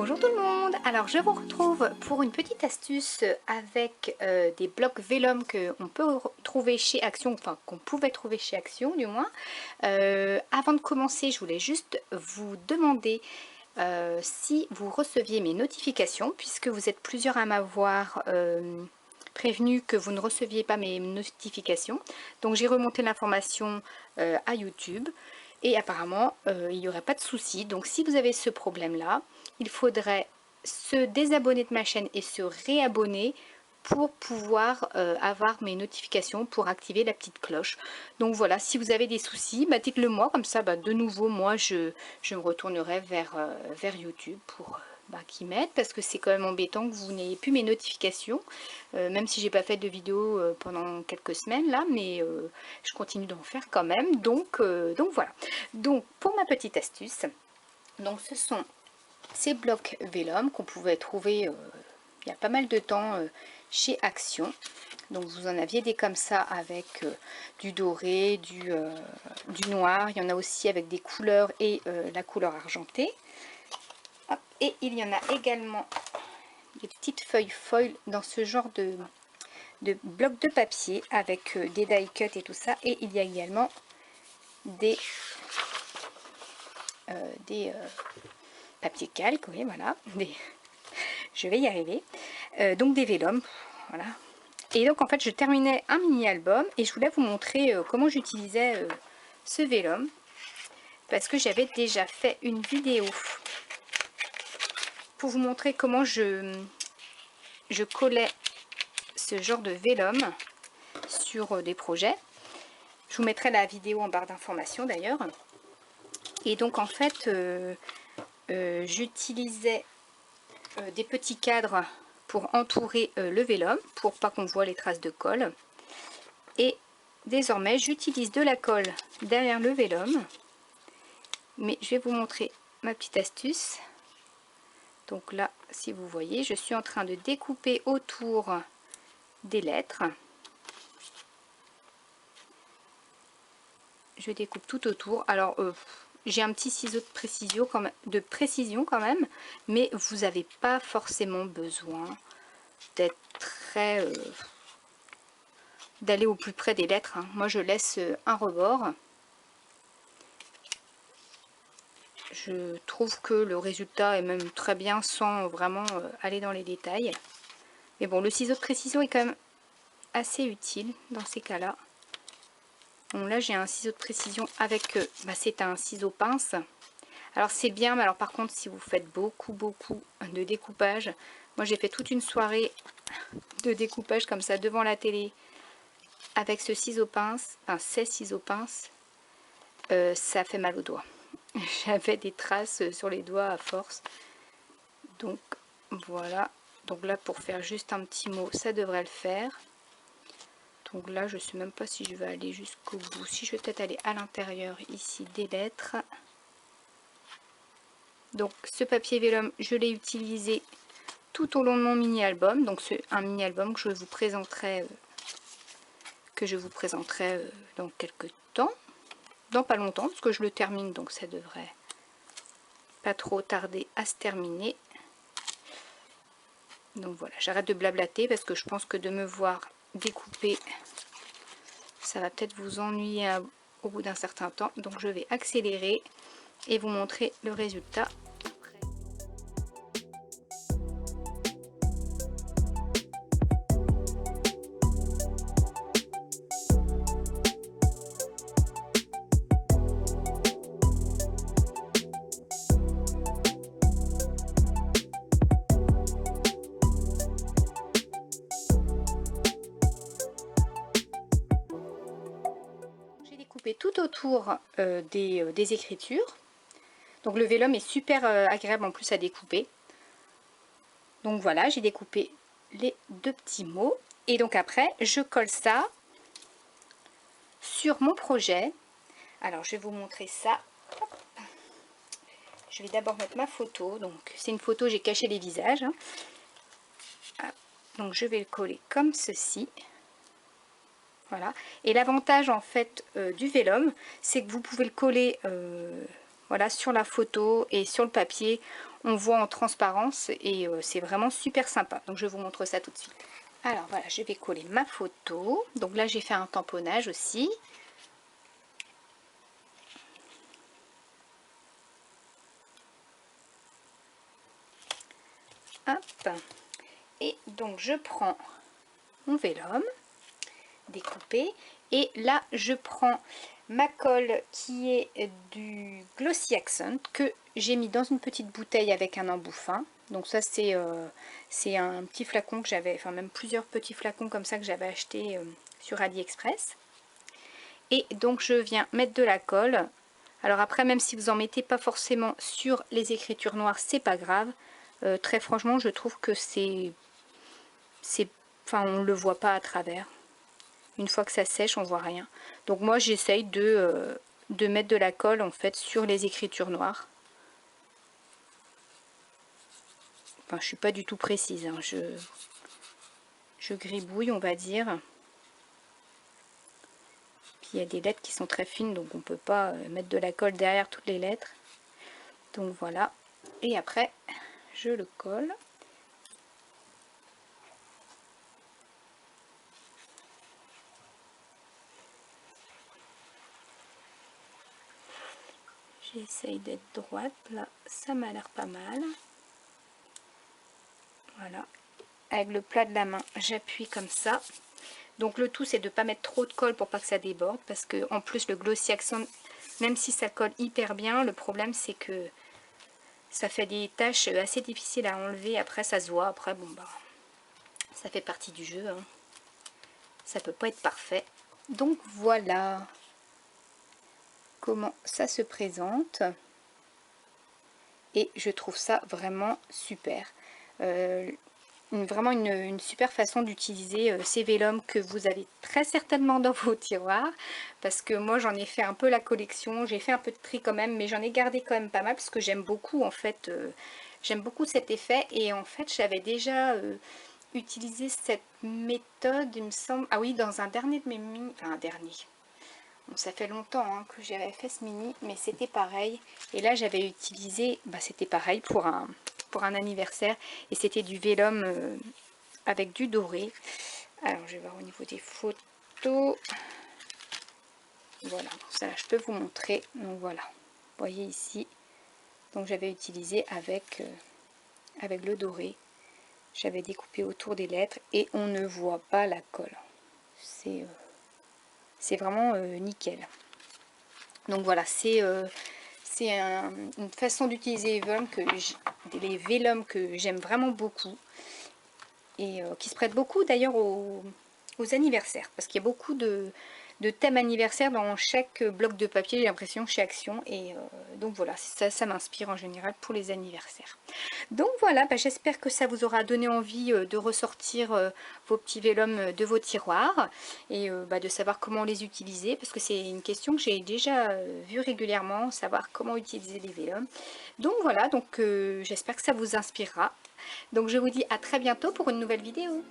Bonjour tout le monde. Alors je vous retrouve pour une petite astuce avec des blocs vélum qu'on peut trouver chez Action, enfin qu'on pouvait trouver chez Action du moins. Avant de commencer, je voulais juste vous demander si vous receviez mes notifications, puisque vous êtes plusieurs à m'avoir prévenu que vous ne receviez pas mes notifications. Donc j'ai remonté l'information à YouTube. Et apparemment, il n'y aurait pas de souci. Donc si vous avez ce problème-là, il faudrait se désabonner de ma chaîne et se réabonner pour pouvoir avoir mes notifications, pour activer la petite cloche. Donc voilà, si vous avez des soucis, dites-le moi, comme ça de nouveau moi je me retournerai vers YouTube pour qu'ils m'aident, parce que c'est quand même embêtant que vous n'ayez plus mes notifications, même si j'ai pas fait de vidéo pendant quelques semaines là, mais je continue d'en faire quand même, donc voilà. Donc pour ma petite astuce, donc ce sont ces blocs vélum qu'on pouvait trouver il y a pas mal de temps chez Action. Donc vous en aviez des comme ça avec du doré, du noir. Il y en a aussi avec des couleurs et la couleur argentée. Hop. Et il y en a également des petites feuilles foil dans ce genre de blocs de papier avec des die cut et tout ça. Et il y a également des papier calque, oui, voilà, je vais y arriver, donc des vélums, voilà. Et donc en fait je terminais un mini album et je voulais vous montrer comment j'utilisais ce vélum, parce que j'avais déjà fait une vidéo pour vous montrer comment je collais ce genre de vélum sur des projets. Je vous mettrai la vidéo en barre d'informations d'ailleurs. Et donc en fait j'utilisais des petits cadres pour entourer le vélum, pour pas qu'on voit les traces de colle. Et désormais j'utilise de la colle derrière le vélum, mais je vais vous montrer ma petite astuce. Donc là, si vous voyez, je suis en train de découper autour des lettres. Je découpe tout autour. Alors j'ai un petit ciseau de précision quand même, mais vous n'avez pas forcément besoin d'être très d'aller au plus près des lettres, hein. Moi je laisse un rebord. Je trouve que le résultat est même très bien sans vraiment aller dans les détails. Mais bon, le ciseau de précision est quand même assez utile dans ces cas-là. Bon, là j'ai un ciseau de précision avec, c'est un ciseau pince. Alors c'est bien, mais alors par contre si vous faites beaucoup de découpage, moi j'ai fait toute une soirée de découpage comme ça devant la télé avec ce ciseau pince, enfin ces ciseaux pinces, ça fait mal aux doigts. J'avais des traces sur les doigts à force. Donc voilà. Donc là pour faire juste un petit mot, ça devrait le faire. Donc là je sais même pas si je vais aller jusqu'au bout. Si je vais peut-être aller à l'intérieur ici des lettres. Donc ce papier vélum, je l'ai utilisé tout au long de mon mini album. Donc c'est un mini album que je vous présenterai dans quelques temps. Dans pas longtemps, parce que je le termine, donc ça devrait pas trop tarder à se terminer. Donc voilà, j'arrête de blablater parce que je pense que de me voir découper, ça va peut-être vous ennuyer au bout d'un certain temps. Donc je vais accélérer et vous montrer le résultat. Coupé tout autour des écritures. Donc le vélum est super agréable en plus à découper. Donc voilà, j'ai découpé les deux petits mots. Et donc après, je colle ça sur mon projet. Alors je vais vous montrer ça. Hop. Je vais d'abord mettre ma photo. Donc c'est une photo, j'ai caché les visages. Donc je vais le coller comme ceci. Voilà. Et l'avantage en fait du vélum, c'est que vous pouvez le coller voilà, sur la photo et sur le papier. on voit en transparence et c'est vraiment super sympa. Donc je vous montre ça tout de suite. Alors voilà, je vais coller ma photo. Donc là j'ai fait un tamponnage aussi. Hop. Et donc je prends mon vélum découpé et là je prends ma colle qui est du Glossy Accent que j'ai mis dans une petite bouteille avec un embout fin. Donc ça c'est un petit flacon que j'avais, enfin même plusieurs petits flacons comme ça que j'avais acheté sur AliExpress. Et donc je viens mettre de la colle. Alors après, même si vous en mettez pas forcément sur les écritures noires, c'est pas grave. Très franchement, je trouve que enfin on le voit pas à travers. Une fois que ça sèche, on voit rien. Donc moi j'essaye de mettre de la colle en fait sur les écritures noires. Enfin je suis pas du tout précise, hein. Je gribouille on va dire. Puis il y a des lettres qui sont très fines donc on peut pas mettre de la colle derrière toutes les lettres. Donc voilà. Et après je le colle. J'essaye d'être droite, là ça m'a l'air pas mal. Voilà, avec le plat de la main, j'appuie comme ça. Donc le tout c'est de ne pas mettre trop de colle pour pas que ça déborde, parce que en plus le Glossy Accent, même si ça colle hyper bien, le problème c'est que ça fait des taches assez difficiles à enlever, après ça se voit, après bon bah ça fait partie du jeu, hein. Ça peut pas être parfait. Donc voilà comment ça se présente et je trouve ça vraiment super. Vraiment une super façon d'utiliser ces vélums que vous avez très certainement dans vos tiroirs, parce que moi j'en ai fait un peu la collection, j'ai fait un peu de tri quand même, mais j'en ai gardé quand même pas mal parce que j'aime beaucoup en fait, j'aime beaucoup cet effet. Et en fait j'avais déjà utilisé cette méthode il me semble, ah oui, dans un dernier de mes mini, enfin un dernier, bon, ça fait longtemps hein, que j'avais fait ce mini, mais c'était pareil. Et là j'avais utilisé, bah, c'était pareil pour un anniversaire, et c'était du vélum avec du doré. Alors je vais voir au niveau des photos. Voilà, ça je peux vous montrer. Donc voilà, vous voyez ici. Donc j'avais utilisé avec le doré. J'avais découpé autour des lettres et on ne voit pas la colle. C'est vraiment nickel. Donc voilà, c'est une façon d'utiliser les vélums que j'aime vraiment beaucoup et qui se prête beaucoup d'ailleurs aux anniversaires, parce qu'il y a beaucoup de thèmes anniversaires dans chaque bloc de papier, j'ai l'impression, chez Action. Et donc voilà, ça m'inspire en général pour les anniversaires. Donc voilà, bah, j'espère que ça vous aura donné envie de ressortir vos petits vélums de vos tiroirs et bah, de savoir comment les utiliser, parce que c'est une question que j'ai déjà vue régulièrement, savoir comment utiliser les vélums. Donc voilà, donc j'espère que ça vous inspirera. Donc je vous dis à très bientôt pour une nouvelle vidéo.